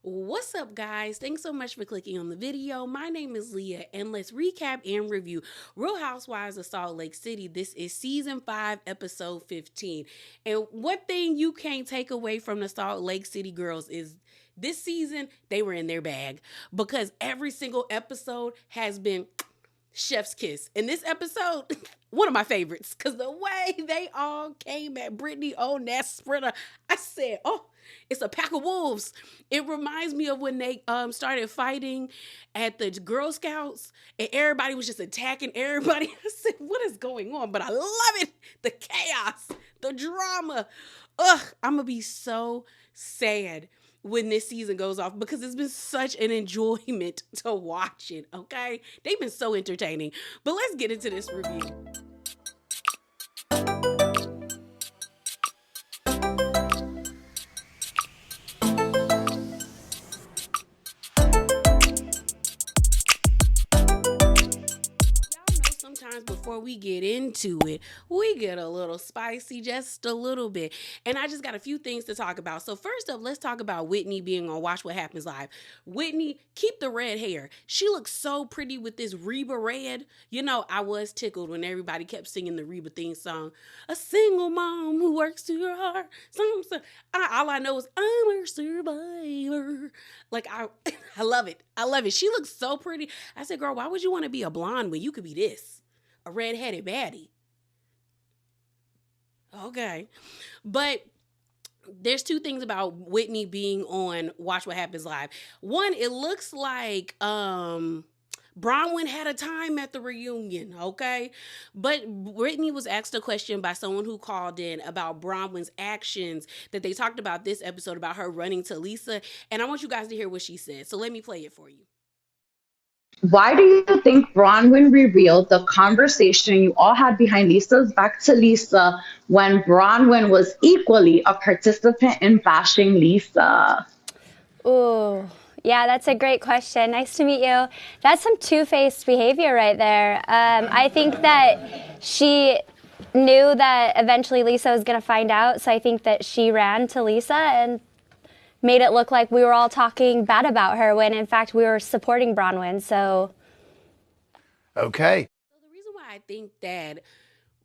What's up, guys? Thanks so much for clicking on the video. My name is Leah, and let's recap and review Real Housewives of Salt Lake City. This is season 5, episode 15. And one thing you can't take away from the Salt Lake City girls is this season, they were in their bag because every single episode has been chef's kiss. In this episode, one of my favorites, because the way they all came at Brittany on that sprinter, I said, oh, it's a pack of wolves. It reminds me of when they started fighting at the Girl Scouts and everybody was just attacking everybody. I said, what is going on? But I love it. The chaos, the drama. Ugh, I'm going to be so sad when this season goes off because it's been such an enjoyment to watch it, okay? They've been so entertaining. But let's get into this review. Sometimes before we get into it, we get a little spicy, just a little bit. And I just got a few things to talk about. So first up, let's talk about Whitney being on Watch What Happens Live. Whitney, keep the red hair. She looks so pretty with this Reba red. You know, I was tickled when everybody kept singing the Reba theme song. A single mom who works too hard. All I know is I'm a survivor. Like, I love it. I love it. She looks so pretty. I said, girl, why would you want to be a blonde when you could be this? A redheaded baddie. Okay. But there's two things about Whitney being on Watch What Happens Live. One, it looks like Bronwyn had a time at the reunion, okay? But Whitney was asked a question by someone who called in about Bronwyn's actions that they talked about this episode about her running to Lisa. And I want you guys to hear what she said. So let me play it for you. Why do you think Bronwyn revealed the conversation you all had behind Lisa's back to Lisa when Bronwyn was equally a participant in bashing Lisa? Ooh, yeah, that's a great question. Nice to meet you. That's some two-faced behavior right there. I think that she knew that eventually Lisa was going to find out, so I think that she ran to Lisa and made it look like we were all talking bad about her when in fact we were supporting Bronwyn. So Okay. So the reason why I think that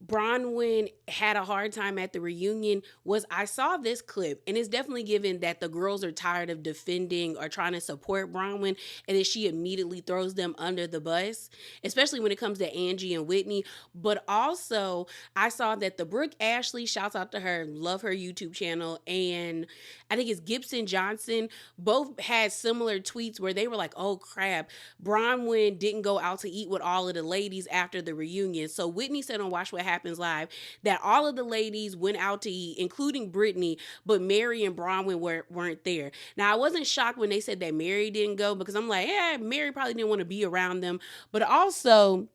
Bronwyn had a hard time at the reunion was I saw this clip, and it's definitely given that the girls are tired of defending or trying to support Bronwyn, and then she immediately throws them under the bus, especially when it comes to Angie and Whitney. But also, I saw that the Brooke Ashley, shouts out to her, love her YouTube channel, and I think it's Gibson Johnson, both had similar tweets where they were like, oh crap, Bronwyn didn't go out to eat with all of the ladies after the reunion. So Whitney said on Watch What Happens Live that all of the ladies went out to eat, including Brittany, but Mary and Bronwyn weren't there. Now, I wasn't shocked when they said that Mary didn't go because I'm like, yeah, Mary probably didn't want to be around them. But also,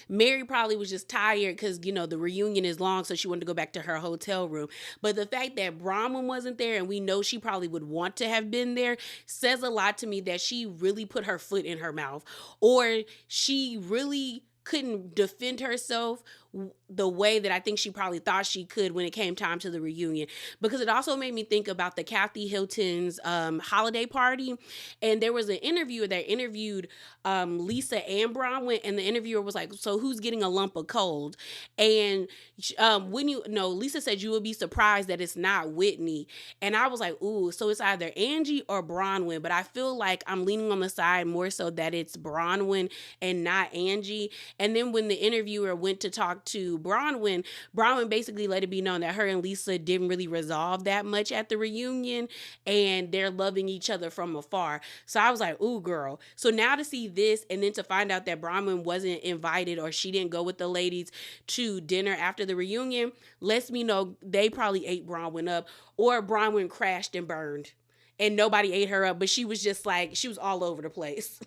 Mary probably was just tired because, you know, the reunion is long, so she wanted to go back to her hotel room. But the fact that Bronwyn wasn't there, and we know she probably would want to have been there, says a lot to me that she really put her foot in her mouth, or she really couldn't defend herself the way that I think she probably thought she could when it came time to the reunion. Because it also made me think about the Kathy Hilton's holiday party. And there was an interviewer that interviewed Lisa and Bronwyn, and the interviewer was like, so who's getting a lump of cold? And Lisa said you would be surprised that it's not Whitney. And I was like, ooh, so it's either Angie or Bronwyn. But I feel like I'm leaning on the side more so that it's Bronwyn and not Angie. And then when the interviewer went to talk to Bronwyn basically let it be known that her and Lisa didn't really resolve that much at the reunion, and they're loving each other from afar. So I was like, ooh, girl. So now to see this, and then to find out that Bronwyn wasn't invited or she didn't go with the ladies to dinner after the reunion, lets me know they probably ate Bronwyn up, or Bronwyn crashed and burned and nobody ate her up, but she was just like, she was all over the place.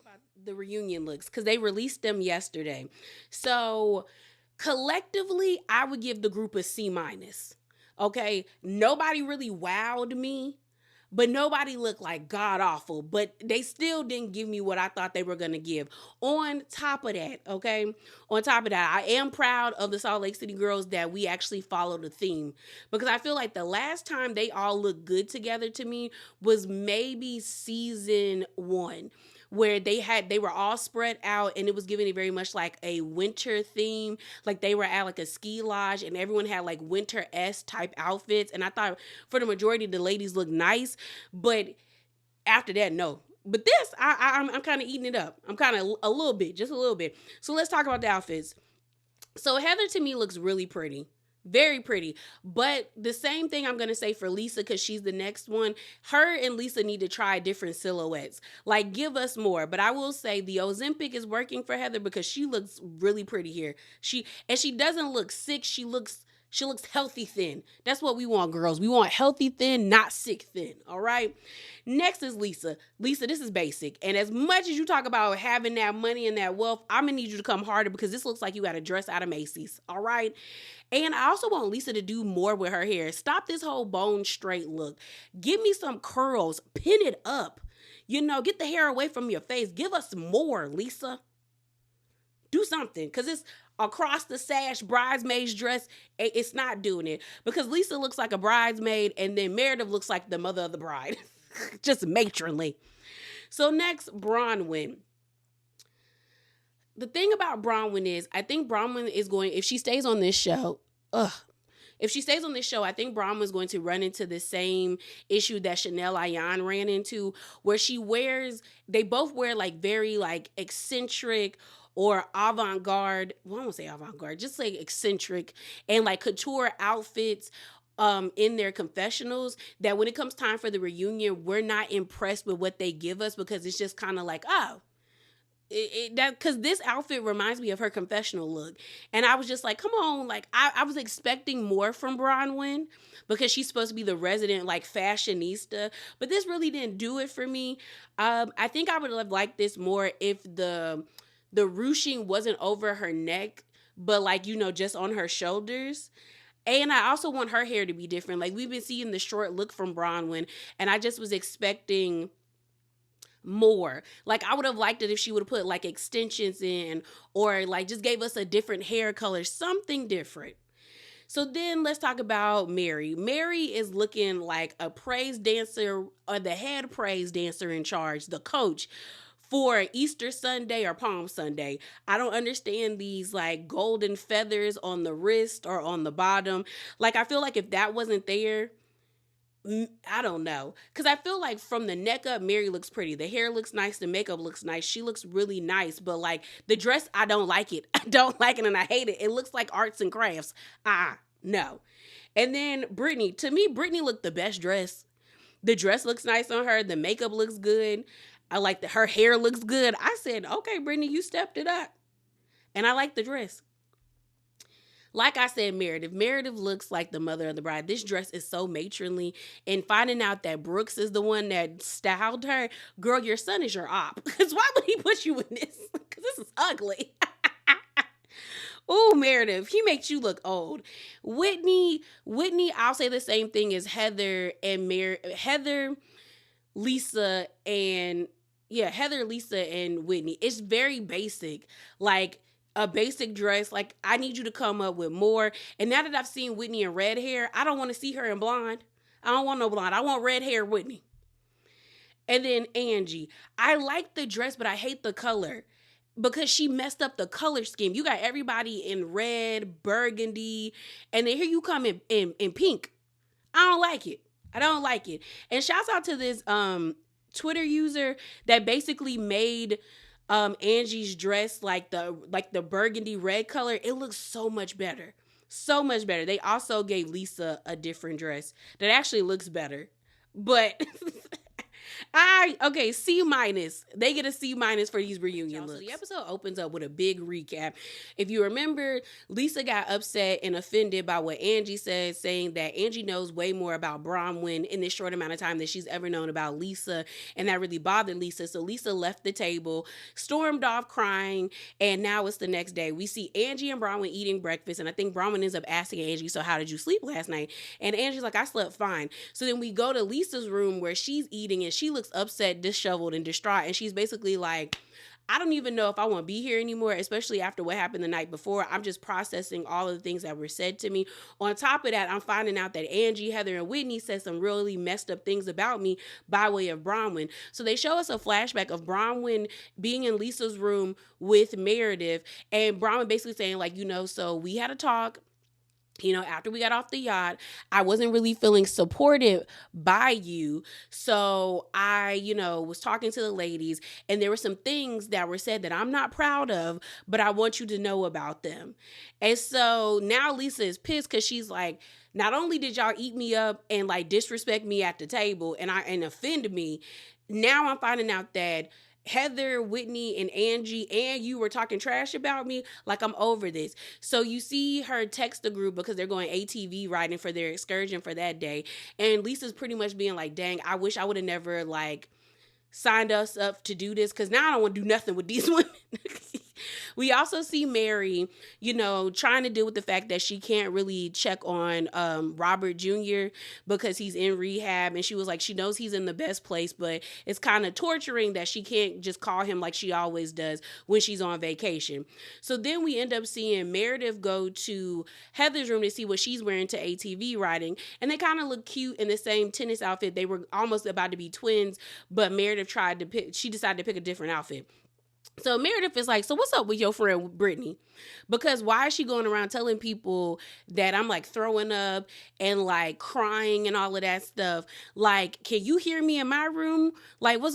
The reunion looks, because they released them yesterday. So collectively, I would give the group a C minus. Okay, nobody really wowed me. but nobody looked like god awful, but they still didn't give me what I thought they were going to give. On top of that, okay, on top of that, I am proud of the Salt Lake City girls that we actually followed the theme, because I feel like the last time they all looked good together to me was maybe season 1, where they were all spread out and it was giving it very much like a winter theme. Like they were at like a ski lodge and everyone had like winter-esque type outfits. And I thought for the majority the ladies looked nice, but after that, no. But this, I'm kind of eating it up. I'm kind of a little bit, just a little bit. So let's talk about the outfits. So Heather to me looks really pretty. Very pretty. But the same thing I'm going to say for Lisa, because she's the next one. Her and Lisa need to try different silhouettes. Like, give us more. But I will say the Ozempic is working for Heather because she looks really pretty here. She doesn't look sick. She looks healthy thin. That's what we want, girls. We want healthy thin, not sick thin. All right. Next is Lisa. Lisa, this is basic. And as much as you talk about having that money and that wealth, I'm going to need you to come harder because this looks like you got a dress out of Macy's. All right. And I also want Lisa to do more with her hair. Stop this whole bone straight look. Give me some curls. Pin it up. Get the hair away from your face. Give us more, Lisa. Do something, because it's across the sash bridesmaid's dress. It's not doing it, because Lisa looks like a bridesmaid and then Meredith looks like the mother of the bride. Just matronly. So next, Bronwyn. The thing about Bronwyn is, I think Bronwyn is going, if she stays on this show, if she stays on this show, I think Bronwyn's going to run into the same issue that Chanel Ayan ran into, where they both wear like very like eccentric or avant-garde, well, I won't say avant-garde, just like eccentric and like couture outfits in their confessionals, that when it comes time for the reunion, we're not impressed with what they give us, because it's just kind of like, oh, because this outfit reminds me of her confessional look. And I was just like, come on, like I was expecting more from Bronwyn because she's supposed to be the resident like fashionista, but this really didn't do it for me. I think I would have liked this more if the ruching wasn't over her neck, but like, just on her shoulders. And I also want her hair to be different. Like, we've been seeing the short look from Bronwyn, and I just was expecting more. Like, I would have liked it if she would have put like extensions in, or like just gave us a different hair color, something different. So then let's talk about Mary. Mary is looking like a praise dancer, or the head praise dancer in charge, the coach for Easter Sunday or Palm Sunday. I don't understand these like golden feathers on the wrist or on the bottom. Like, I feel like if that wasn't there, I don't know. Because I feel like from the neck up, Mary looks pretty. The hair looks nice. The makeup looks nice. She looks really nice. But like the dress, I don't like it. I don't like it and I hate it. It looks like arts and crafts. No. And then Brittany. To me, Brittany looked the best dress. The dress looks nice on her. The makeup looks good. I like that her hair looks good. I said, okay, Brittany, you stepped it up. And I like the dress. Like I said, Meredith looks like the mother of the bride. This dress is so matronly. And finding out that Brooks is the one that styled her, girl, your son is your op. Because why would he put you in this? Because this is ugly. Oh, Meredith, he makes you look old. Whitney, I'll say the same thing as Heather and Heather, Lisa, and Whitney. It's very basic. Like, a basic dress. Like, I need you to come up with more. And now that I've seen Whitney in red hair, I don't want to see her in blonde. I don't want no blonde. I want red hair Whitney. And then Angie. I like the dress, but I hate the color because she messed up the color scheme. You got everybody in red, burgundy, and then here you come in pink. I don't like it. I don't like it. And shouts out to this Twitter user that basically made Angie's dress like the burgundy red color. It looks so much better. So much better. They also gave Lisa a different dress that actually looks better. But Okay, C minus. They get a C minus for these reunion looks. So the episode opens up with a big recap. If you remember, Lisa got upset and offended by what Angie said, saying that Angie knows way more about Bronwyn in this short amount of time than she's ever known about Lisa, and that really bothered Lisa. So Lisa left the table, stormed off crying, and now it's the next day. We see Angie and Bronwyn eating breakfast, and I think Bronwyn ends up asking Angie, so how did you sleep last night? And Angie's like, I slept fine. So then we go to Lisa's room where she's eating, and she looks upset, disheveled, and distraught, and she's basically like, I don't even know if I want to be here anymore, especially after what happened the night before. I'm just processing all of the things that were said to me. On top of that, I'm finding out that Angie, Heather, and Whitney said some really messed up things about me by way of Bronwyn. So they show us a flashback of Bronwyn being in Lisa's room with Meredith, and Bronwyn basically saying, like, so we had a talk. After we got off the yacht, I wasn't really feeling supported by you. So I, was talking to the ladies, and there were some things that were said that I'm not proud of, but I want you to know about them. And so now Lisa is pissed because she's like, not only did y'all eat me up and like disrespect me at the table and offend me, now I'm finding out that Heather, Whitney, and Angie, and you were talking trash about me. Like, I'm over this. So you see her text the group because they're going ATV riding for their excursion for that day. And Lisa's pretty much being like, dang, I wish I would have never, signed us up to do this, because now I don't want to do nothing with these women. We also see Mary, trying to deal with the fact that she can't really check on Robert Jr. because he's in rehab. And she was like, she knows he's in the best place, but it's kind of torturing that she can't just call him like she always does when she's on vacation. So then we end up seeing Meredith go to Heather's room to see what she's wearing to ATV riding. And they kind of look cute in the same tennis outfit. They were almost about to be twins, but Meredith she decided to pick a different outfit. So Meredith is like, so what's up with your friend Brittany? Because why is she going around telling people that I'm like throwing up and like crying and all of that stuff? Like, can you hear me in my room? Like, what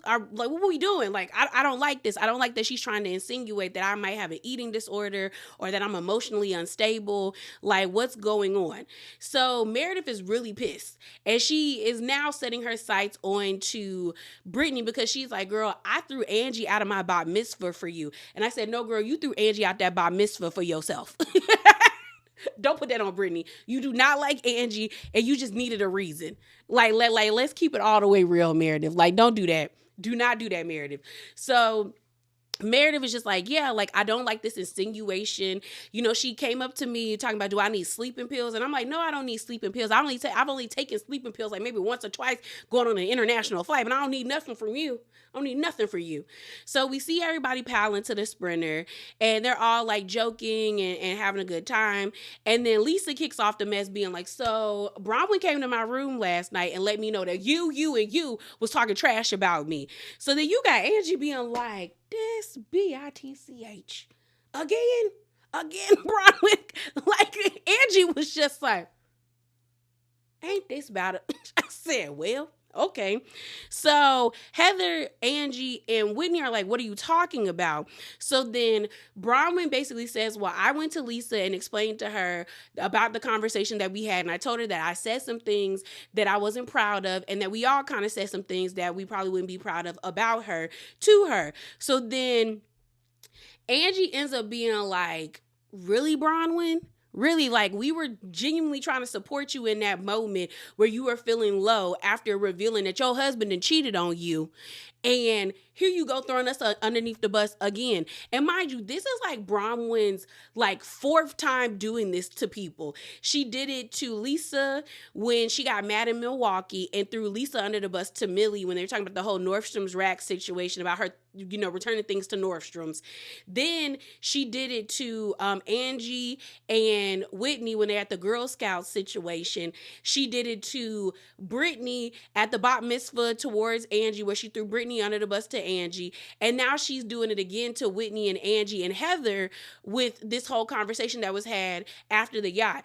are we doing? Like, I don't like this. I don't like that she's trying to insinuate that I might have an eating disorder or that I'm emotionally unstable. Like, what's going on? So Meredith is really pissed, and she is now setting her sights on to Brittany because she's like, girl, I threw Angie out of my bat mitzvah for you. And I said, no, girl, you threw Angie out that bat mitzvah for yourself. Don't put that on Brittany. You do not like Angie, and you just needed a reason. Let's keep it all the way real, Meredith. Like, don't do that. Do not do that, Meredith. So Meredith is just like, yeah, like, I don't like this insinuation. She came up to me talking about, do I need sleeping pills? And I'm like, no, I don't need sleeping pills. I've only taken sleeping pills like maybe once or twice going on an international flight, but I don't need nothing from you. I don't need nothing for you. So we see everybody pile into the Sprinter, and they're all like joking and having a good time. And then Lisa kicks off the mess being like, so Bronwyn came to my room last night and let me know that you was talking trash about me. So then you got Angie being like, this bitch again, Bronwyn. Like, Angie was just like, ain't this about it? I said, well, okay. So Heather, Angie, and Whitney are like, what are you talking about? So then Bronwyn basically says, well, I went to Lisa and explained to her about the conversation that we had. And I told her that I said some things that I wasn't proud of, and that we all kind of said some things that we probably wouldn't be proud of about her to her. So then Angie ends up being like, really, Bronwyn? Really, like, we were genuinely trying to support you in that moment where you were feeling low after revealing that your husband had cheated on you. And here you go throwing us underneath the bus again. And mind you, this is like Bronwyn's like fourth time doing this to people. She did it to Lisa when she got mad in Milwaukee and threw Lisa under the bus to Millie when they were talking about the whole Nordstrom's rack situation about her, returning things to Nordstrom's. Then she did it to Angie and Whitney when they're at the Girl Scout situation. She did it to Brittany at the bat mitzvah towards Angie, where she threw Brittany under the bus to Angie. And now she's doing it again to Whitney and Angie and Heather with this whole conversation that was had after the yacht.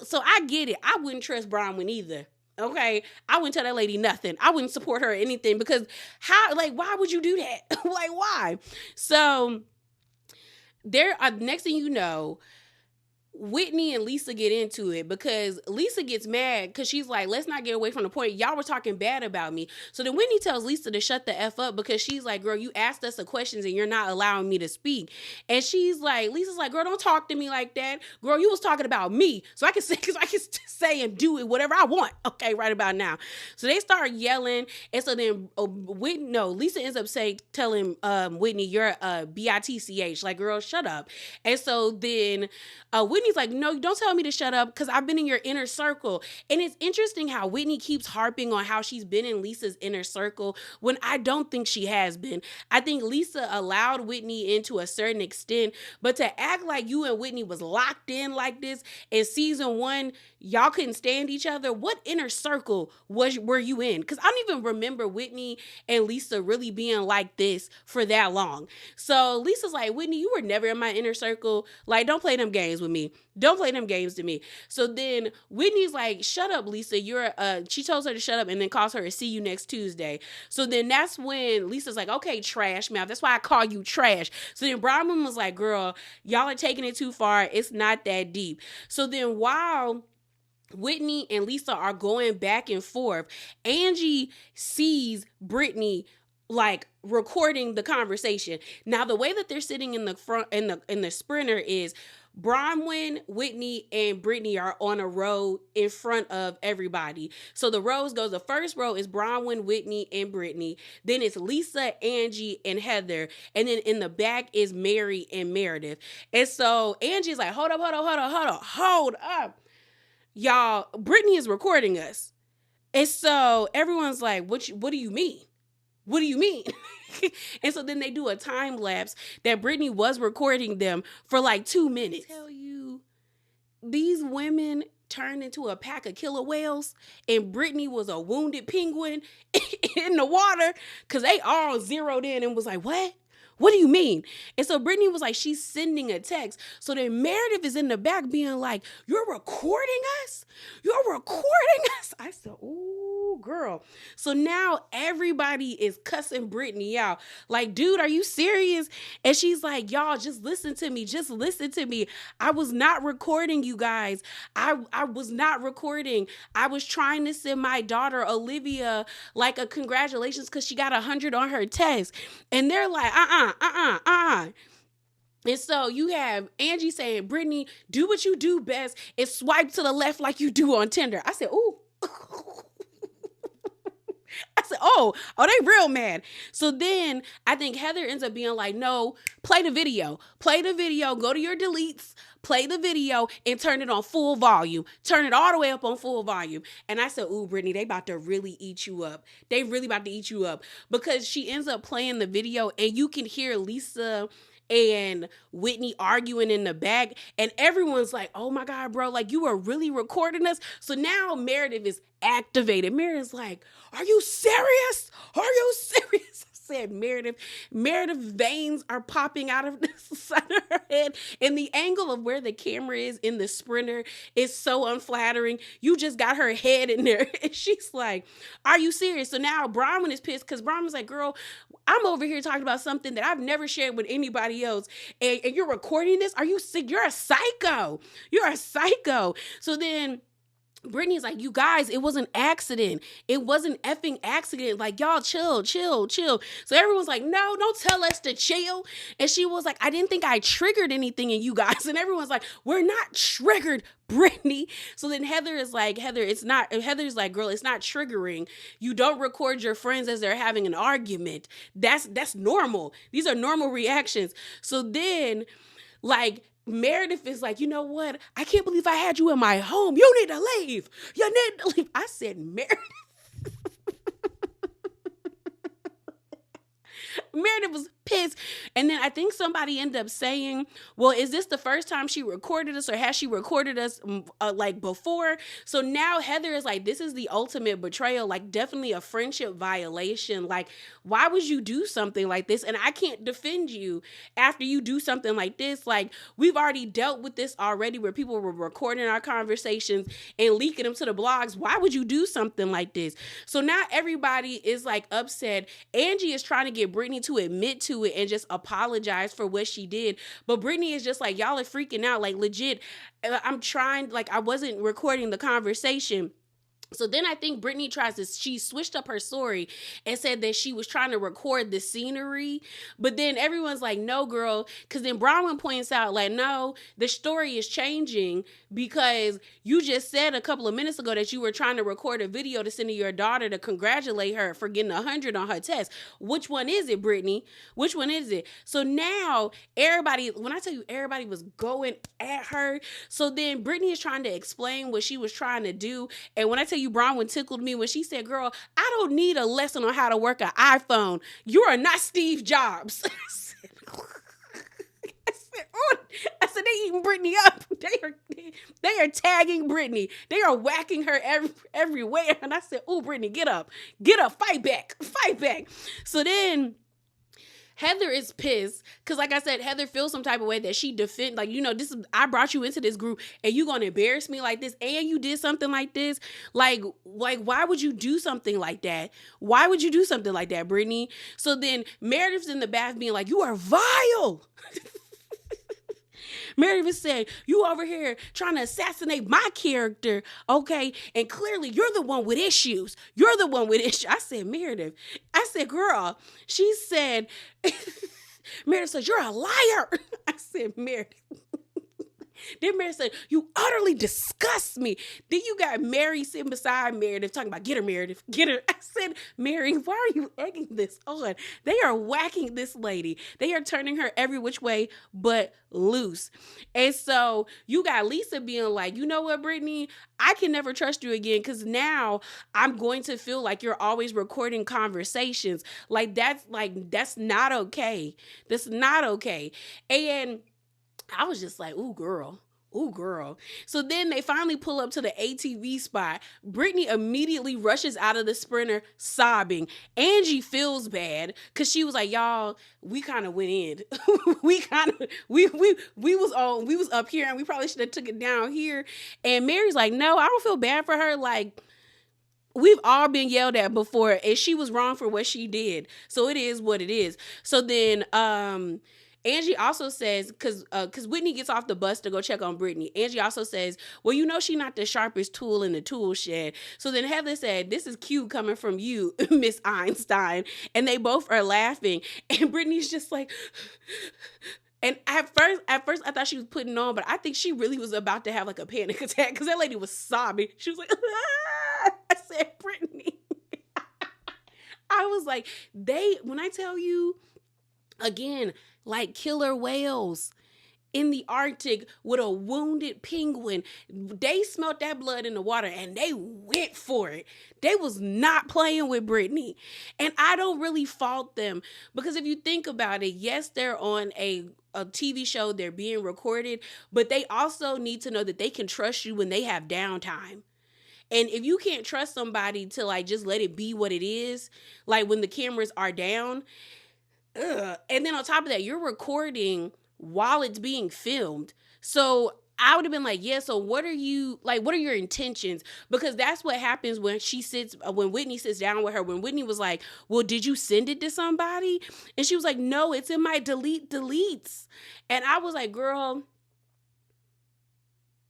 So I get it. I wouldn't trust Bronwyn either. Okay, I wouldn't tell that lady nothing. I wouldn't support her or anything, because why would you do that? Like, why? So next thing you know, Whitney and Lisa get into it because Lisa gets mad because she's like, let's not get away from the point. Y'all were talking bad about me. So then Whitney tells Lisa to shut the F up because she's like, girl, you asked us the questions and you're not allowing me to speak. And she's like, Lisa's like, girl, don't talk to me like that. Girl, you was talking about me. So I can say and do it whatever I want. Okay, right about now. So they start yelling. And so then Lisa ends up telling Whitney, you're a bitch. Like, girl, shut up. And so then Whitney's like, no, don't tell me to shut up because I've been in your inner circle. And it's interesting how Whitney keeps harping on how she's been in Lisa's inner circle when I don't think she has been. I think Lisa allowed Whitney in to a certain extent, but to act like you and Whitney was locked in like this in season 1, y'all couldn't stand each other. What inner circle were you in? Because I don't even remember Whitney and Lisa really being like this for that long. So Lisa's like, Whitney, you were never in my inner circle. Like, don't play them games with me. Don't play them games to me. So then Whitney's like, shut up, Lisa. She tells her to shut up and then calls her to see you next Tuesday. So then that's when Lisa's like, okay, trash mouth. That's why I call you trash. So then Bronwyn was like, girl, y'all are taking it too far. It's not that deep. So then while Whitney and Lisa are going back and forth, Angie sees Brittany like recording the conversation. Now the way that they're sitting in the front in the sprinter is Bronwyn, Whitney, and Brittany are on a row in front of everybody. So the rows goes, the first row is Bronwyn, Whitney, and Brittany. Then it's Lisa, Angie, and Heather. And then in the back is Mary and Meredith. And so Angie's like, hold up. Y'all, Brittany is recording us. And so everyone's like, what do you mean? What do you mean? And so then they do a time lapse that Brittany was recording them for like 2 minutes. I tell you, these women turned into a pack of killer whales, and Brittany was a wounded penguin in the water because they all zeroed in and was like, what? What do you mean? And so Brittany was like, she's sending a text. So then Meredith is in the back being like, you're recording us? You're recording us? I said, ooh, girl. So now everybody is cussing Brittany out. Like, dude, are you serious? And she's like, y'all, just listen to me. Just listen to me. I was not recording, you guys. I was not recording. I was trying to send my daughter, Olivia, like a congratulations because she got 100 on her test. And they're like, And so you have Angie saying, Brittany, do what you do best and swipe to the left like you do on Tinder. I said, ooh. I said, oh, they real mad. So then I think Heather ends up being like, no, play the video, go to your deletes, play the video and turn it on full volume. Turn it all the way up on full volume. And I said, ooh, Brittany, they about to really eat you up. They really about to eat you up because she ends up playing the video and you can hear Lisa and Whitney arguing in the back and everyone's like, oh my God, bro, like you are really recording us. So now Meredith is activated. Meredith's like, are you serious? Are you serious? Said Meredith veins are popping out of the side of her head. And the angle of where the camera is in the sprinter is so unflattering. You just got her head in there. And she's like, are you serious? So now Bronwyn is pissed because Bronwyn's like, girl, I'm over here talking about something that I've never shared with anybody else. And you're recording this? Are you sick? You're a psycho. You're a psycho. So then Brittany's like, you guys, it was an accident. It was an effing accident. Like, y'all chill. So everyone's like, no, don't tell us to chill. And she was like, I didn't think I triggered anything in you guys. And everyone's like, we're not triggered, Brittany. So then Heather's like, girl, it's not triggering. You don't record your friends as they're having an argument. That's normal. These are normal reactions. So then, like, Meredith is like, you know what? I can't believe I had you in my home. You need to leave. You need to leave. I said, Meredith. Meredith was pissed. And then I think somebody ended up saying, well, is this the first time she recorded us or has she recorded us like before? So now Heather is like, this is the ultimate betrayal, like definitely a friendship violation. Like, why would you do something like this? And I can't defend you after you do something like this. Like, we've already dealt with this already where people were recording our conversations and leaking them to the blogs. Why would you do something like this? So now everybody is like upset. Angie is trying to get Brittany to admit to into it and just apologize for what she did. But Brittany is just like, y'all are freaking out. Like, legit, I'm trying, like, I wasn't recording the conversation. So then I think Brittany she switched up her story and said that she was trying to record the scenery. But then everyone's like, no, girl. Because then Bronwyn points out, like, no, the story is changing because you just said a couple of minutes ago that you were trying to record a video to send to your daughter to congratulate her for getting 100 on her test. Which one is it, Brittany? Which one is it? So now everybody, when I tell you everybody was going at her, so then Brittany is trying to explain what she was trying to do. And when I tell you Bronwyn tickled me when she said, girl, I don't need a lesson on how to work an iPhone. You are not Steve Jobs. I said, they eating Brittany up. They are tagging Brittany. They are whacking her everywhere. And I said, oh, Brittany, get up, fight back. So then Heather is pissed because, like I said, Heather feels some type of way that she defend, like, I brought you into this group and you gonna embarrass me like this, and you did something like this. Like, why would you do something like that? Why would you do something like that, Brittany? So then Meredith's in the bath being like, you are vile. Meredith said, you over here trying to assassinate my character, okay? And clearly you're the one with issues. I said, Meredith. I said, girl. She said, Meredith said, you're a liar. I said, Meredith. Then Meredith said, you utterly disgust me. Then you got Mary sitting beside Meredith talking about, get her, Meredith, get her. I said, Mary, why are you egging this on? They are whacking this lady. They are turning her every which way but loose. And so you got Lisa being like, you know what, Brittany? I can never trust you again because now I'm going to feel like you're always recording conversations. That's not okay. That's not okay. And I was just like, ooh, girl. So then they finally pull up to the ATV spot. Brittany immediately rushes out of the Sprinter sobbing. Angie feels bad because she was like, y'all, we kind of went in. we was up here and we probably should have took it down here. And Mary's like, no, I don't feel bad for her. Like, we've all been yelled at before and she was wrong for what she did. So it is what it is. So then, Angie also says, because Whitney gets off the bus to go check on Brittany. Angie also says, well, she's not the sharpest tool in the tool shed. So then Heather said, this is cute coming from you, Miss Einstein. And they both are laughing. And Brittany's just like, and at first I thought she was putting on, but I think she really was about to have like a panic attack because that lady was sobbing. She was like, ah! I said, Brittany. I was like, when I tell you, again, like killer whales in the Arctic with a wounded penguin, they smelt that blood in the water and they went for it. They was not playing with Brittany. And I don't really fault them because if you think about it, yes, they're on a TV show, they're being recorded, but they also need to know that they can trust you when they have downtime. And if you can't trust somebody to like just let it be what it is, like when the cameras are down, and then on top of that, you're recording while it's being filmed. So I would have been like, yeah, so what are your intentions? Because that's what happens when when Whitney sits down with her, when Whitney was like, well, did you send it to somebody? And she was like, no, it's in my deletes. And I was like, girl,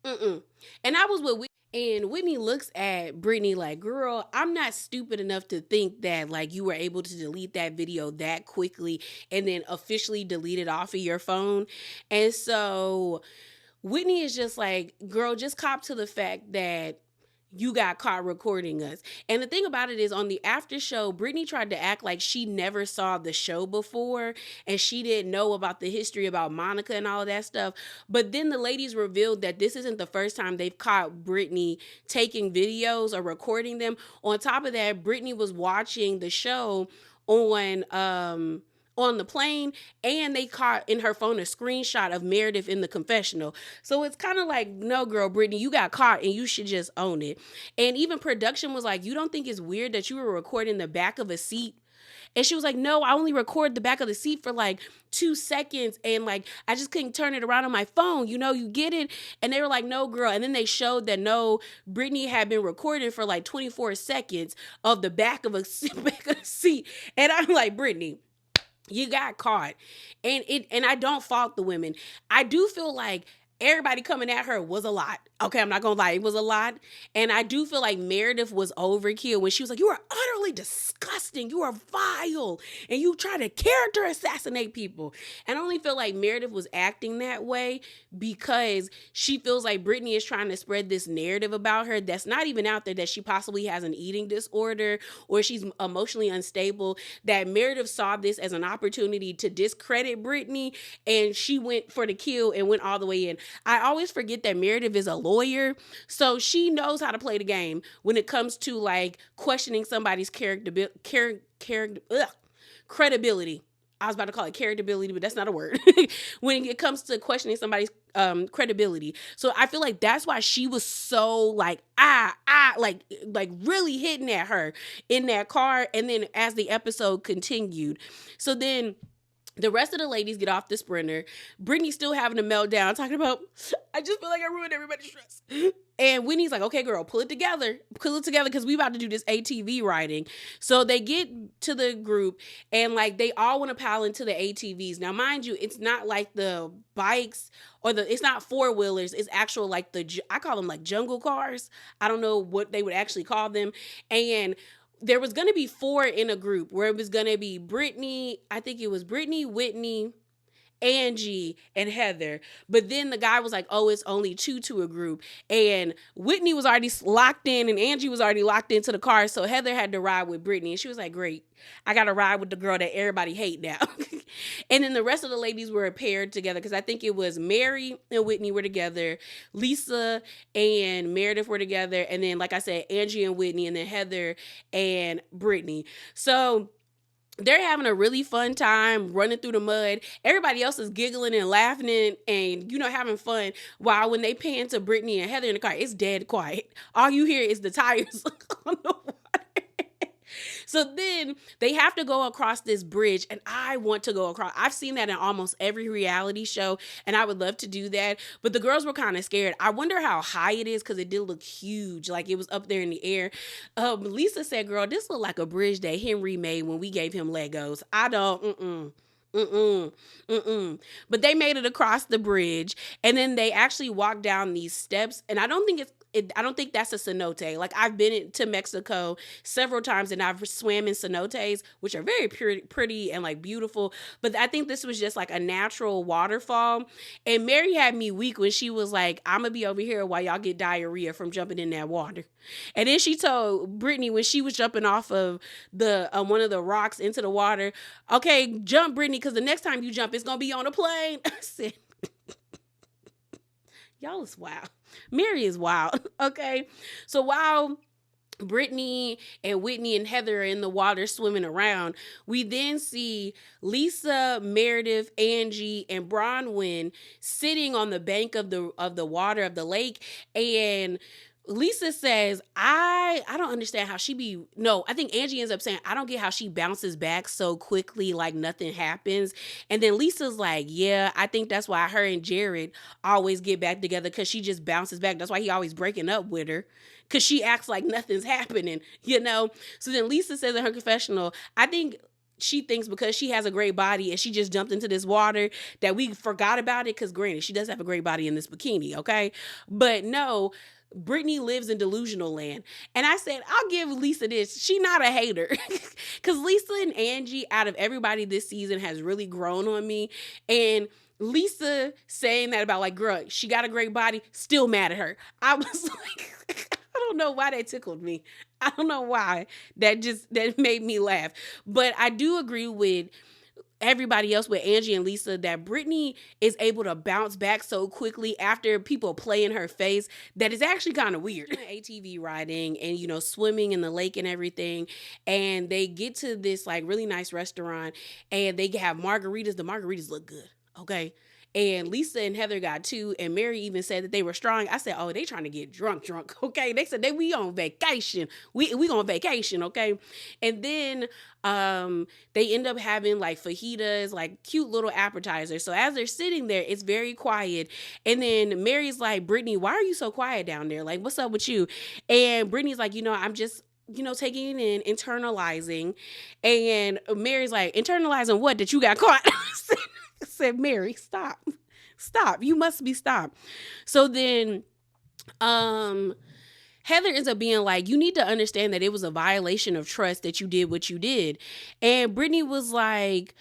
and I was with Whitney. And Whitney looks at Brittany like, girl, I'm not stupid enough to think that like you were able to delete that video that quickly and then officially delete it off of your phone. And so Whitney is just like, girl, just cop to the fact that you got caught recording us. And the thing about it is on the after show, Brittany tried to act like she never saw the show before and she didn't know about the history about Monica and all of that stuff. But then the ladies revealed that this isn't the first time they've caught Brittany taking videos or recording them. On top of that, Brittany was watching the show on the plane, and they caught in her phone a screenshot of Meredith in the confessional. So it's kind of like, no, girl, Brittany, you got caught and you should just own it. And even production was like, you don't think it's weird that you were recording the back of a seat? And she was like, no, I only record the back of the seat for like 2 seconds. And like, I just couldn't turn it around on my phone. You get it? And they were like, no, girl. And then they showed that no, Brittany had been recording for like 24 seconds of the back of a seat. And I'm like, Brittany, You got caught. And I don't fault the women. I do feel like everybody coming at her was a lot. Okay, I'm not gonna lie, it was a lot. And I do feel like Meredith was overkill when she was like, "You are utterly disgusting. You are vile, and you try to character assassinate people." And I only feel like Meredith was acting that way because she feels like Brittany is trying to spread this narrative about her that's not even out there, that she possibly has an eating disorder or she's emotionally unstable. That Meredith saw this as an opportunity to discredit Brittany, and she went for the kill and went all the way in. I always forget that Meredith is a lawyer, so she knows how to play the game when it comes to like questioning somebody's credibility. I was about to call it characterability, but that's not a word. When it comes to questioning somebody's credibility. So I feel like that's why she was so like, like really hitting at her in that car. And then as the episode continued. So then the rest of the ladies get off the Sprinter. Brittany's still having a meltdown, talking about, "I just feel like I ruined everybody's dress." And Whitney's like, "Okay, girl, pull it together, because we about to do this ATV riding." So they get to the group, and like they all want to pile into the ATVs. Now, mind you, it's not like the bikes or it's not four-wheelers. It's actual like I call them like jungle cars. I don't know what they would actually call them. And there was going to be 4 in a group where it was going to be Brittany, I think it was Brittany, Whitney, Angie, and Heather. But then the guy was like, "Oh, it's only 2 to a group." And Whitney was already locked in and Angie was already locked into the car. So Heather had to ride with Brittany. And she was like, "Great, I got to ride with the girl that everybody hate now." And then the rest of the ladies were paired together because I think it was Mary and Whitney were together. Lisa and Meredith were together. And then, like I said, Angie and Whitney, and then Heather and Brittany. So they're having a really fun time running through the mud. Everybody else is giggling and laughing and having fun. While when they pan to Brittany and Heather in the car, it's dead quiet. All you hear is the tires on the water. So then they have to go across this bridge, and I want to go across. I've seen that in almost every reality show, and I would love to do that. But the girls were kind of scared. I wonder how high it is because it did look huge, like it was up there in the air. Lisa said, "Girl, this looked like a bridge that Henry made when we gave him Legos." I don't, But they made it across the bridge, and then they actually walked down these steps, and I don't think I don't think that's a cenote. Like, I've been to Mexico several times and I've swam in cenotes, which are very pretty and like beautiful. But I think this was just like a natural waterfall. And Mary had me weak when she was like, "I'm going to be over here while y'all get diarrhea from jumping in that water." And then she told Brittany when she was jumping off of the one of the rocks into the water, "Okay, jump, Brittany, because the next time you jump, it's going to be on a plane." I said, y'all is wild. Mary is wild. Okay. So while Brittany and Whitney and Heather are in the water swimming around, we then see Lisa, Meredith, Angie, and Bronwyn sitting on the bank of the water of the lake. And Lisa says, I don't understand how I think Angie ends up saying, "I don't get how she bounces back so quickly, like nothing happens." And then Lisa's like, "Yeah, I think that's why her and Jared always get back together, because she just bounces back. That's why he always breaking up with her, because she acts like nothing's happening, So then Lisa says in her confessional, I think she thinks because she has a great body and she just jumped into this water that we forgot about it, because granted, she does have a great body in this bikini, okay? But no, Brittany lives in delusional land. And I said, I'll give Lisa this. She not a hater. Because Lisa and Angie, out of everybody this season, has really grown on me. And Lisa saying that about like, girl, she got a great body, still mad at her. I was like, I don't know why that tickled me. I don't know why. That made me laugh. But I do agree with everybody else, with Angie and Lisa, that Brittany is able to bounce back so quickly after people play in her face that it's actually kind of weird. ATV riding and, swimming in the lake and everything. And they get to this like really nice restaurant and they have margaritas. The margaritas look good. Okay. And Lisa and Heather got 2, and Mary even said that they were strong. I said, "Oh, they trying to get drunk. Okay." They said we on vacation. We on vacation, okay? And then they end up having like fajitas, like cute little appetizers. So as they're sitting there, it's very quiet. And then Mary's like, "Brittany, why are you so quiet down there? Like, what's up with you?" And Brittany's like, taking it in, internalizing. And Mary's like, internalizing what? That you got caught? I said, Mary, stop. Stop. You must be stopped. So then Heather ends up being like, you need to understand that it was a violation of trust that you did what you did. And Brittany was like,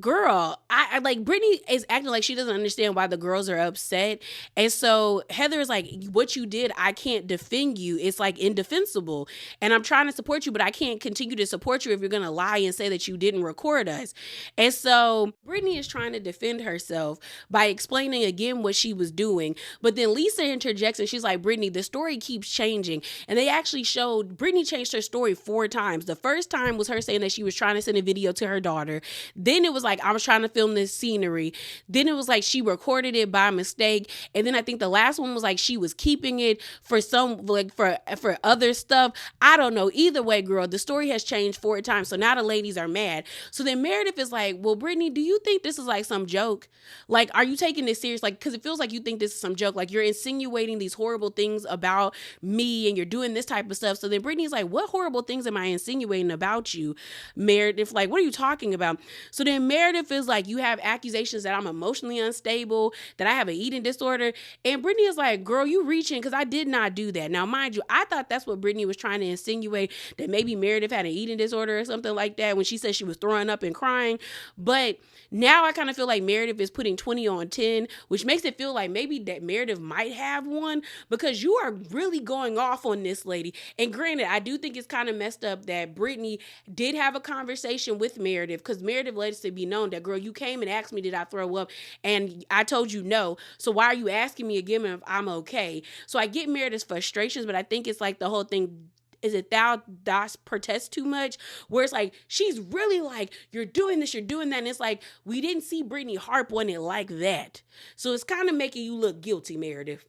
girl, I like, Brittany is acting like she doesn't understand why the girls are upset. And so Heather is like, what you did, I can't defend you. It's like indefensible. And I'm trying to support you, but I can't continue to support you if you're going to lie and say that you didn't record us. And so Brittany is trying to defend herself by explaining again what she was doing. But then Lisa interjects and she's like, Brittany, the story keeps changing. And they actually showed Brittany changed her story 4 times. The first time was her saying that she was trying to send a video to her daughter. Then it was like, I was trying to film this scenery. Then it was like she recorded it by mistake. And then I think the last one was like she was keeping it for some, like for other stuff. I don't know. Either way, girl, the story has changed 4 times. So now the ladies are mad. So then Meredith is like, well, Brittany, do you think this is like some joke? Like, are you taking this serious? Like, because it feels like you think this is some joke. Like, you're insinuating these horrible things about me and you're doing this type of stuff. So then Brittany's like, what horrible things am I insinuating about you, Meredith? Like, what are you talking about? So then Meredith is like, you have accusations that I'm emotionally unstable, that I have an eating disorder. And Brittany is like, girl, you reaching, because I did not do that. Now, mind you, I thought that's what Brittany was trying to insinuate, that maybe Meredith had an eating disorder or something like that when she said she was throwing up and crying. But now I kind of feel like Meredith is putting 20 on 10, which makes it feel like maybe that Meredith might have one, because you are really going off on this lady. And granted, I do think it's kind of messed up that Brittany did have a conversation with Meredith, because Meredith lets it be known that, girl, you came and asked me, did I throw up? And I told you no. So why are you asking me again if I'm okay? So I get Meredith's frustrations, but I think it's like the whole thing, is it thou dost protest too much? Where it's like, she's really like, you're doing this, you're doing that. And it's like, we didn't see Brittany harp on it like that. So it's kind of making you look guilty, Meredith.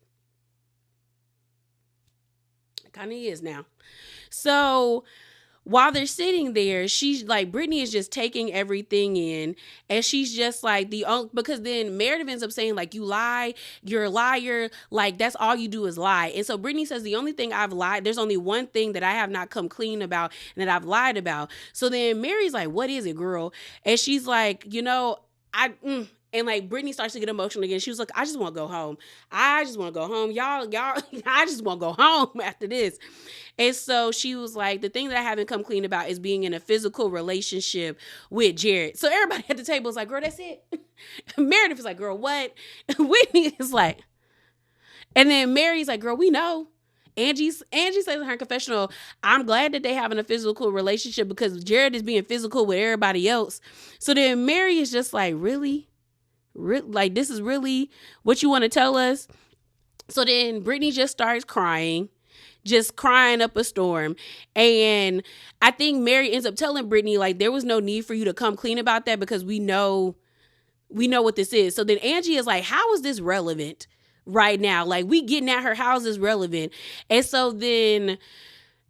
It kind of is now. So while they're sitting there, she's like, Brittany is just taking everything in, and she's just like, because then Meredith ends up saying, like, you lie, you're a liar, like, that's all you do is lie. And so Brittany says, the only thing I've lied, there's only one thing that I have not come clean about and that I've lied about. So then Mary's like, what is it, girl? And she's like, and like Brittany starts to get emotional again. She was like, I just want to go home. I just want to go home. Y'all, I just want to go home after this. And so she was like, the thing that I haven't come clean about is being in a physical relationship with Jared. So everybody at the table is like, girl, that's it. Meredith is like, girl, what? Whitney is like, and then Mary's like, girl, we know. Angie says in her confessional, I'm glad that they having a physical relationship because Jared is being physical with everybody else. So then Mary is just like, really? Like, this is really what you want to tell us? So then Brittany just starts crying up a storm. And I think Mary ends up telling Brittany, like, there was no need for you to come clean about that because we know what this is. So then Angie is like, how is this relevant right now? Like, we getting at her, how is this relevant? And so then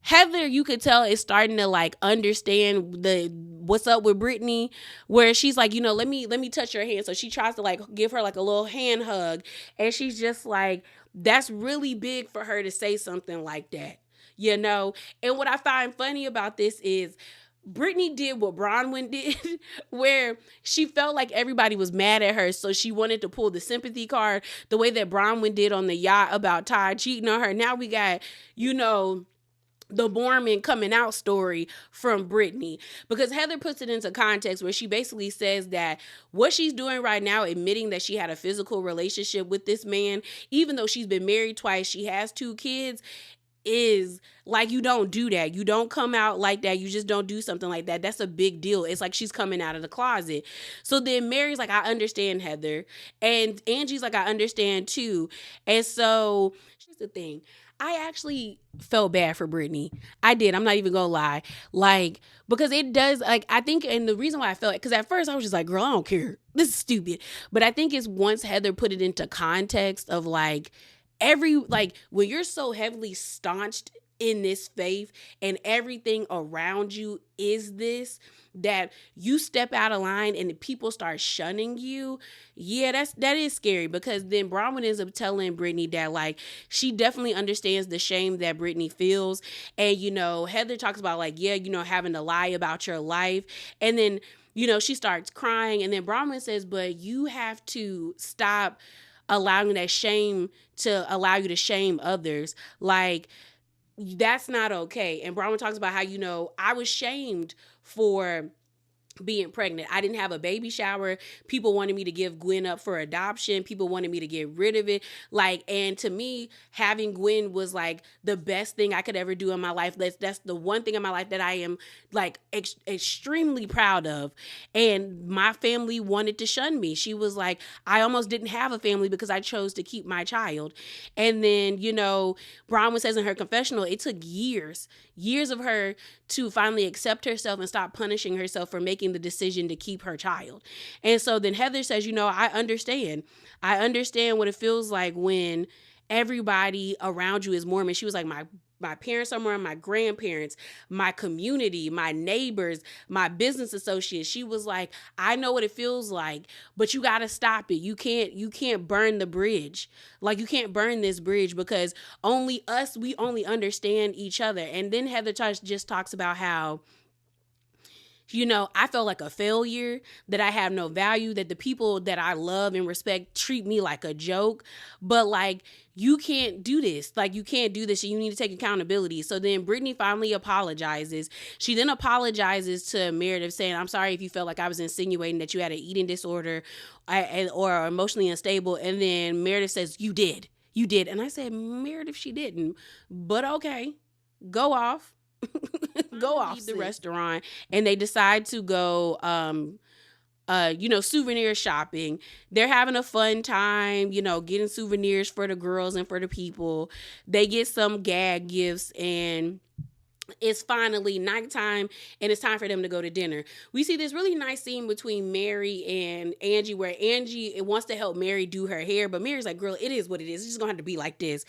Heather, you could tell, is starting to like understand what's up with Brittany, where she's like, let me touch your hand. So she tries to like give her like a little hand hug, and she's just like, that's really big for her to say something like that, And what I find funny about this is Brittany did what Bronwyn did, where she felt like everybody was mad at her, so she wanted to pull the sympathy card the way that Bronwyn did on the yacht about Todd cheating on her. Now we got, the Borman coming out story from Brittany, because Heather puts it into context where she basically says that what she's doing right now, admitting that she had a physical relationship with this man, even though she's been married twice, she has 2 kids, is like, you don't do that. You don't come out like that. You just don't do something like that. That's a big deal. It's like she's coming out of the closet. So then Mary's like, I understand, Heather. And Angie's like, I understand too. And so here's the thing. I actually felt bad for Brittany. I did. I'm not even gonna lie. Like, because it does, like, I think, and the reason why I felt it, because at first I was just like, girl, I don't care. This is stupid. But I think it's once Heather put it into context of like, when you're so heavily staunched in this faith and everything around you is this, that you step out of line and people start shunning you, that is scary. Because then Bronwyn ends up telling Brittany that like she definitely understands the shame that Brittany feels. And Heather talks about like, having to lie about your life. And then she starts crying, and then Bronwyn says, but you have to stop allowing that shame to allow you to shame others. Like, that's not okay. And Bronwyn talks about how, I was shamed for being pregnant. I didn't have a baby shower. People wanted me to give Gwen up for adoption. People wanted me to get rid of it. Like, and to me, having Gwen was like the best thing I could ever do in my life. That's the one thing in my life that I am like extremely proud of. And my family wanted to shun me. She was like, I almost didn't have a family because I chose to keep my child. And then, Bronwyn says in her confessional, it took years of her to finally accept herself and stop punishing herself for making the decision to keep her child. And so then Heather says, I understand what it feels like when everybody around you is Mormon. She was like, my parents are Mormon, my grandparents, my community, my neighbors, my business associates. She was like, I know what it feels like, but you got to stop it. You can't burn the bridge. Like, you can't burn this bridge because we only understand each other. And then Heather just talks about how, I felt like a failure, that I have no value, that the people that I love and respect treat me like a joke. But like, you can't do this. Like, you can't do this. And you need to take accountability. So then Brittany finally apologizes. She then apologizes to Meredith, saying, I'm sorry if you felt like I was insinuating that you had an eating disorder or emotionally unstable. And then Meredith says, you did. And I said, Meredith, she didn't. But okay, go off. Go off, leave the restaurant, and they decide to go souvenir shopping. They're having a fun time, getting souvenirs for the girls and for the people. They get some gag gifts, and it's finally nighttime and it's time for them to go to dinner. We see this really nice scene between Mary and Angie where Angie wants to help Mary do her hair, but Mary's like, girl, it is what it is. It's just gonna have to be like this.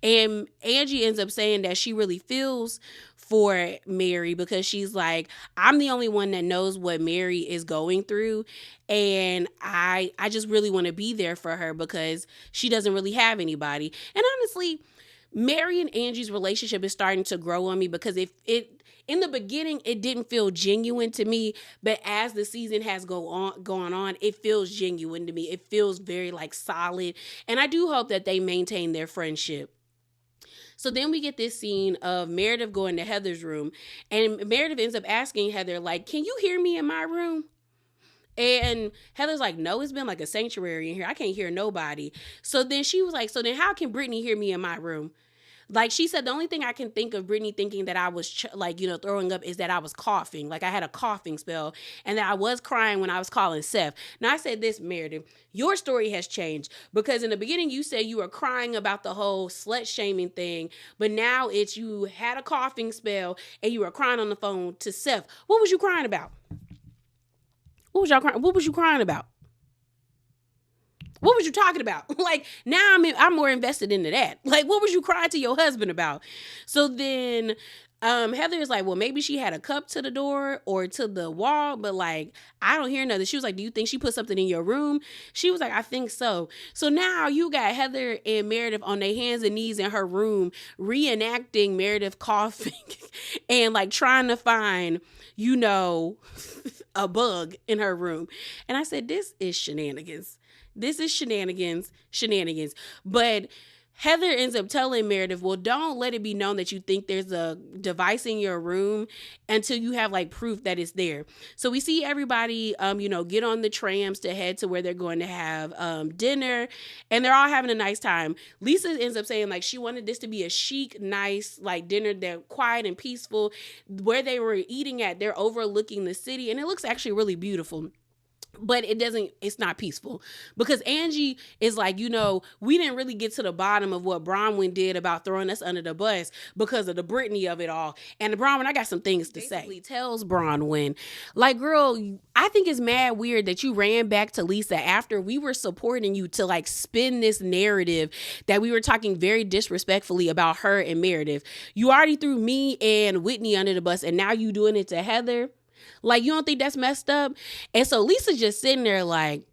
And Angie ends up saying that she really feels for Mary because she's like, I'm the only one that knows what Mary is going through. And I just really want to be there for her because she doesn't really have anybody. And honestly, Mary and Angie's relationship is starting to grow on me because in the beginning, it didn't feel genuine to me, but as the season has gone on, it feels genuine to me. It feels very like solid. And I do hope that they maintain their friendship. So then we get this scene of Meredith going to Heather's room, and Meredith ends up asking Heather, like, can you hear me in my room? And Heather's like, no, it's been like a sanctuary in here. I can't hear nobody. So then she was like, so then how can Brittany hear me in my room? Like, she said, the only thing I can think of Brittany thinking that I was throwing up is that I was coughing. Like, I had a coughing spell and that I was crying when I was calling Seth. Now, I said this, Meredith, your story has changed because in the beginning you said you were crying about the whole slut shaming thing, but now it's you had a coughing spell and you were crying on the phone to Seth. What was you crying about? What was you crying about? What was you talking about? Like, now I'm more invested into that. Like, what was you crying to your husband about? So then Heather is like, well, maybe she had a cup to the door or to the wall, but like, I don't hear nothing. She was like, do you think she put something in your room? She was like, I think so. So now you got Heather and Meredith on their hands and knees in her room, reenacting Meredith coughing and like trying to find, a bug in her room. And I said, this is shenanigans. This is shenanigans. But Heather ends up telling Meredith, well, don't let it be known that you think there's a device in your room until you have like proof that it's there. So we see everybody, get on the trams to head to where they're going to have dinner, and they're all having a nice time. Lisa ends up saying like she wanted this to be a chic, nice like dinner that quiet and peaceful. Where they were eating at, they're overlooking the city, and it looks actually really beautiful. But it's not peaceful because Angie is like, we didn't really get to the bottom of what Bronwyn did about throwing us under the bus because of the Brittany of it all. And Bronwyn, I got some things to say. Tells Bronwyn, like, girl, I think it's mad weird that you ran back to Lisa after we were supporting you to like spin this narrative that we were talking very disrespectfully about her and Meredith. You already threw me and Whitney under the bus, and now you doing it to Heather. Like, you don't think that's messed up? And so Lisa's just sitting there like,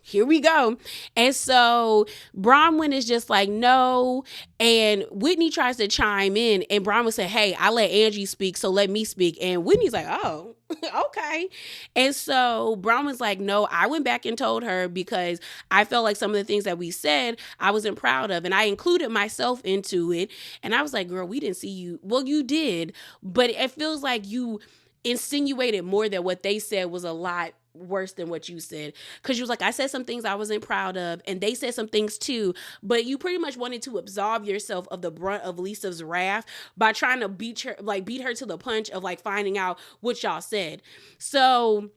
here we go. And so Bronwyn is just like, no. And Whitney tries to chime in, and Bronwyn said, hey, I let Angie speak, so let me speak. And Whitney's like, oh, okay. And so Bronwyn's like, no, I went back and told her because I felt like some of the things that we said, I wasn't proud of. And I included myself into it. And I was like, girl, we didn't see you. Well, you did. But it feels like you insinuated more that what they said was a lot worse than what you said, because you was like, I said some things I wasn't proud of, and they said some things too, but you pretty much wanted to absolve yourself of the brunt of Lisa's wrath by trying to beat her to the punch of like finding out what y'all said. So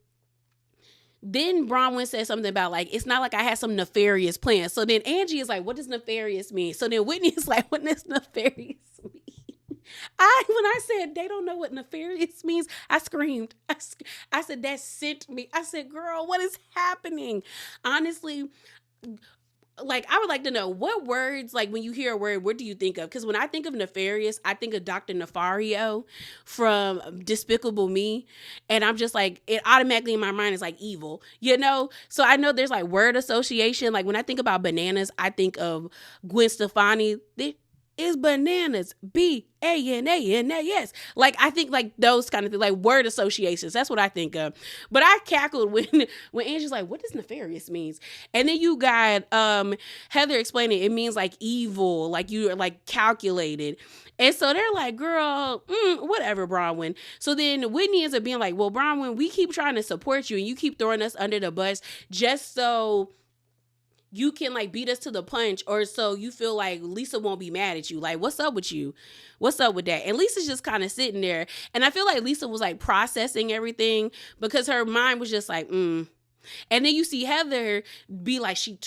then Bronwyn said something about like, it's not like I had some nefarious plan. So then Angie is like, what does nefarious mean? So then Whitney is like, what does nefarious mean? When I said they don't know what nefarious means, I screamed. I said, that sent me. I said, girl, what is happening? Honestly, like, I would like to know what words, like when you hear a word, what do you think of? Because when I think of nefarious, I think of Dr. Nefario from Despicable Me. And I'm just like, it automatically in my mind is like evil, you know? So I know there's like word association. Like when I think about bananas, I think of Gwen Stefani. Is bananas, BANANAS. Like, I think like those kind of things, like word associations. That's what I think of. But I cackled when Angie's like, what does nefarious means? And then you got Heather explaining it means like evil, like you are like calculated. And so they're like, girl, whatever, Bronwyn. So then Whitney ends up being like, well, Bronwyn, we keep trying to support you and you keep throwing us under the bus just so you can like beat us to the punch, or so you feel like Lisa won't be mad at you. Like, what's up with you? What's up with that? And Lisa's just kind of sitting there. And I feel like Lisa was like processing everything because her mind was just like, And then you see Heather be like, she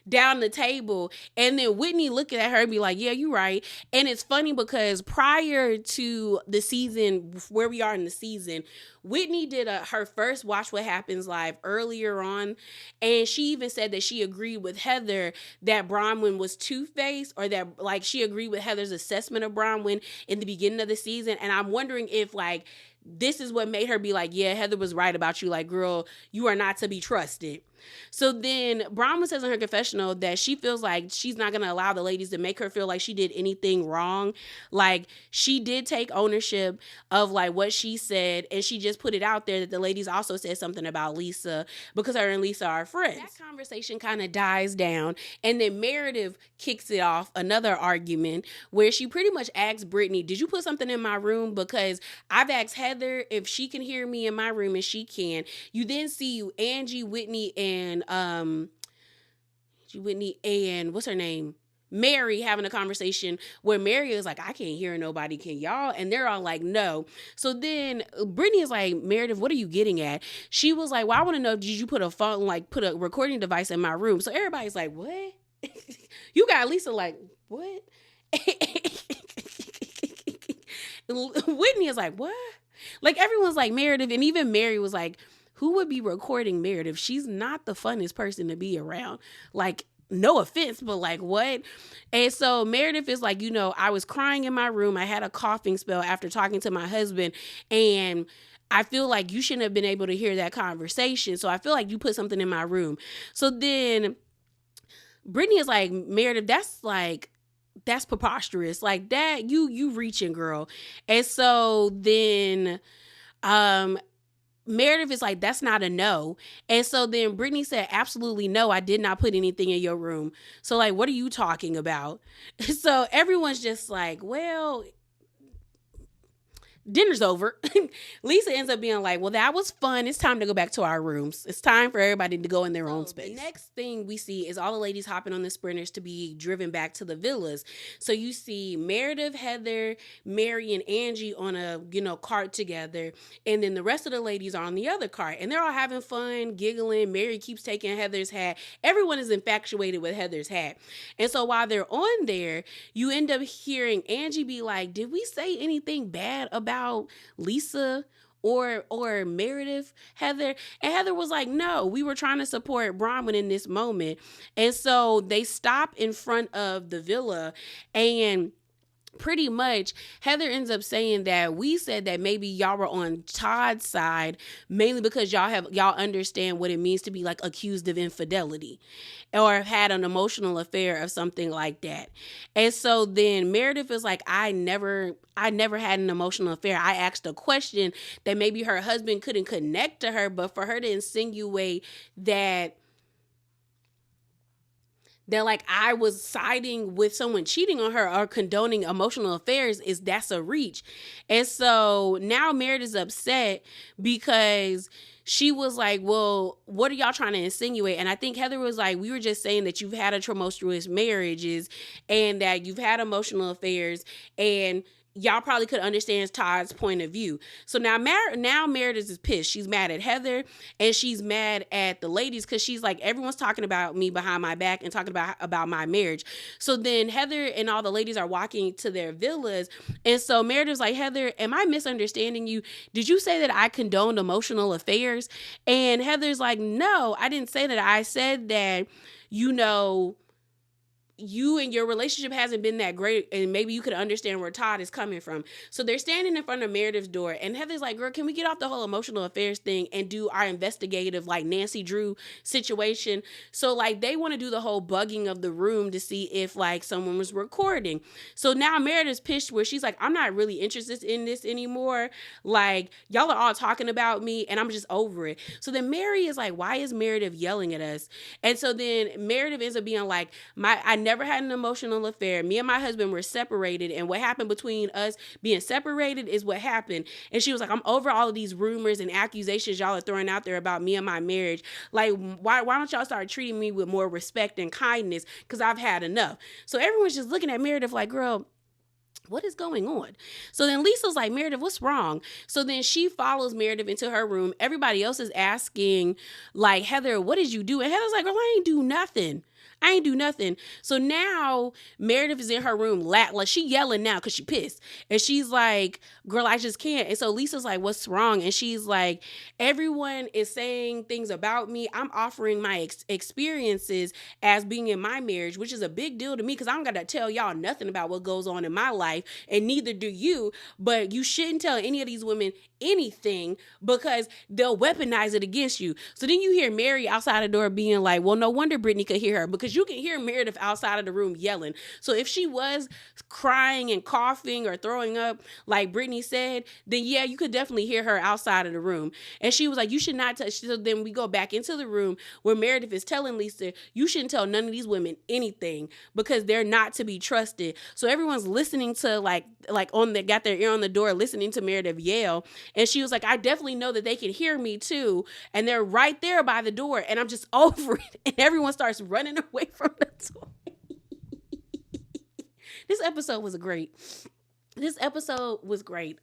down the table, and then Whitney looking at her and be like, yeah, you're right. And it's funny because prior to the season, where we are in the season, Whitney did her first Watch What Happens live earlier on, and she even said that she agreed with Heather that Bronwyn was two-faced, or that like she agreed with Heather's assessment of Bronwyn in the beginning of the season. And I'm wondering if like this is what made her be like, yeah, Heather was right about you. Like, girl, you are not to be trusted. So then Bronwyn says in her confessional that she feels like she's not going to allow the ladies to make her feel like she did anything wrong. Like, she did take ownership of like what she said, and she just put it out there that the ladies also said something about Lisa because her and Lisa are friends. That conversation kind of dies down, and then Meredith kicks it off, another argument where she pretty much asks Brittany, did you put something in my room? Because I've asked Heather if she can hear me in my room, and she can. You then see Angie, Whitney, and what's her name? Mary having a conversation where Mary is like, I can't hear nobody, can y'all? And they're all like, no. So then Brittany is like, Meredith, what are you getting at? She was like, well, I want to know, did you put a recording device in my room? So everybody's like, what? You got Lisa like, what? Whitney is like, what? Like, everyone's like, Meredith, and even Mary was like, who would be recording Meredith? She's not the funnest person to be around. Like, no offense, but like, what? And so Meredith is like, I was crying in my room. I had a coughing spell after talking to my husband, and I feel like you shouldn't have been able to hear that conversation. So I feel like you put something in my room. So then Brittany is like, Meredith, that's preposterous. Like, that, you reaching, girl. And so then Meredith is like, that's not a no. And so then Brittany said, absolutely no, I did not put anything in your room. So like, what are you talking about? So everyone's just like, well, dinner's over. Lisa ends up being like, well, that was fun. It's time to go back to our rooms. It's time for everybody to go in their own space. The next thing we see is all the ladies hopping on the sprinters to be driven back to the villas. So you see Meredith, Heather, Mary, and Angie on a, cart together. And then the rest of the ladies are on the other cart. And they're all having fun, giggling. Mary keeps taking Heather's hat. Everyone is infatuated with Heather's hat. And so while they're on there, you end up hearing Angie be like, did we say anything bad about Lisa or Meredith Heather? And Heather was like, no, we were trying to support Bronwyn in this moment. And so they stop in front of the villa, and pretty much Heather ends up saying that we said that maybe y'all were on Todd's side mainly because y'all understand what it means to be like accused of infidelity or have had an emotional affair or something like that. And so then Meredith is like, I never had an emotional affair. I asked a question that maybe her husband couldn't connect to her, but for her to insinuate that like I was siding with someone cheating on her or condoning emotional affairs, that's a reach. And so now Meredith is upset because she was like, well, what are y'all trying to insinuate? And I think Heather was like, we were just saying that you've had a tumultuous marriages and that you've had emotional affairs, and y'all probably could understand Todd's point of view. So now Meredith is pissed. She's mad at Heather and she's mad at the ladies because she's like, everyone's talking about me behind my back and talking about my marriage. So then Heather and all the ladies are walking to their villas. And so Meredith's like, Heather, am I misunderstanding you? Did you say that I condoned emotional affairs? And Heather's like, no, I didn't say that. I said that, you and your relationship hasn't been that great, and maybe you could understand where Todd is coming from. So they're standing in front of Meredith's door, and Heather's like, girl, can we get off the whole emotional affairs thing and do our investigative, like, Nancy Drew situation? So, like, they want to do the whole bugging of the room to see if, like, someone was recording. So now Meredith's pissed where she's like, I'm not really interested in this anymore. Like, y'all are all talking about me, and I'm just over it. So then Mary is like, why is Meredith yelling at us? And so then Meredith ends up being like, I never had an emotional affair. Me and my husband were separated, and what happened between us being separated is what happened. And she was like, I'm over all of these rumors and accusations y'all are throwing out there about me and my marriage. Like, why don't y'all start treating me with more respect and kindness? Because I've had enough. So everyone's just looking at Meredith like, girl, what is going on? So then Lisa's like, Meredith, what's wrong? So then she follows Meredith into her room. Everybody else is asking, like, Heather, what did you do? And Heather's like, girl, I ain't do nothing. So now Meredith is in her room, like she yelling now because she pissed. And she's like, girl, I just can't. And so Lisa's like, what's wrong? And she's like, everyone is saying things about me. I'm offering my experiences as being in my marriage, which is a big deal to me because I don't got to tell y'all nothing about what goes on in my life, and neither do you. But you shouldn't tell any of these women anything because they'll weaponize it against you. So then you hear Mary outside the door being like, well, no wonder Brittany could hear her, because you can hear Meredith outside of the room yelling. So if she was crying and coughing or throwing up like Brittany said, then yeah, you could definitely hear her outside of the room. And she was like, you should not touch. So then we go back into the room where Meredith is telling Lisa, you shouldn't tell none of these women anything because they're not to be trusted. So everyone's listening to got their ear on the door, listening to Meredith yell. And she was like, I definitely know that they can hear me too. And they're right there by the door. And I'm just over it. And everyone starts running away from the door. This episode was great.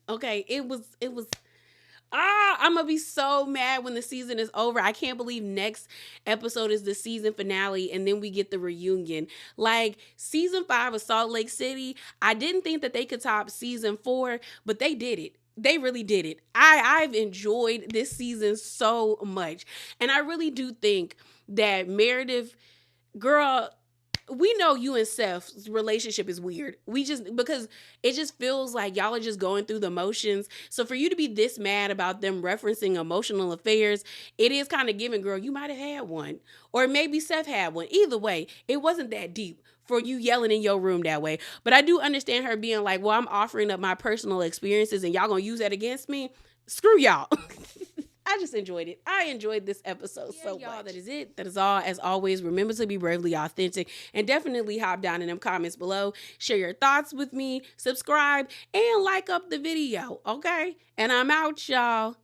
Okay. It was I'm gonna be so mad when the season is over. I can't believe next episode is the season finale and then we get the reunion. Like, season 5 of Salt Lake City, I didn't think that they could top season 4, but they did it. They really did it. I've enjoyed this season so much. And I really do think that Meredith, girl, we know you and Seth's relationship is weird. Because it just feels like y'all are just going through the motions. So for you to be this mad about them referencing emotional affairs, it is kind of giving, girl, you might have had one. Or maybe Seth had one. Either way, it wasn't that deep for you yelling in your room that way. But I do understand her being like, well, I'm offering up my personal experiences and y'all gonna use that against me? Screw y'all. I just enjoyed it. I enjoyed this episode so much. Y'all, that is it. That is all. As always, remember to be bravely authentic and definitely hop down in them comments below. Share your thoughts with me, subscribe, and like up the video, okay? And I'm out, y'all.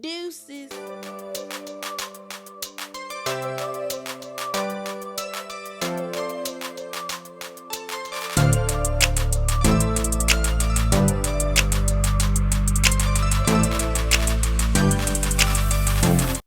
Deuces.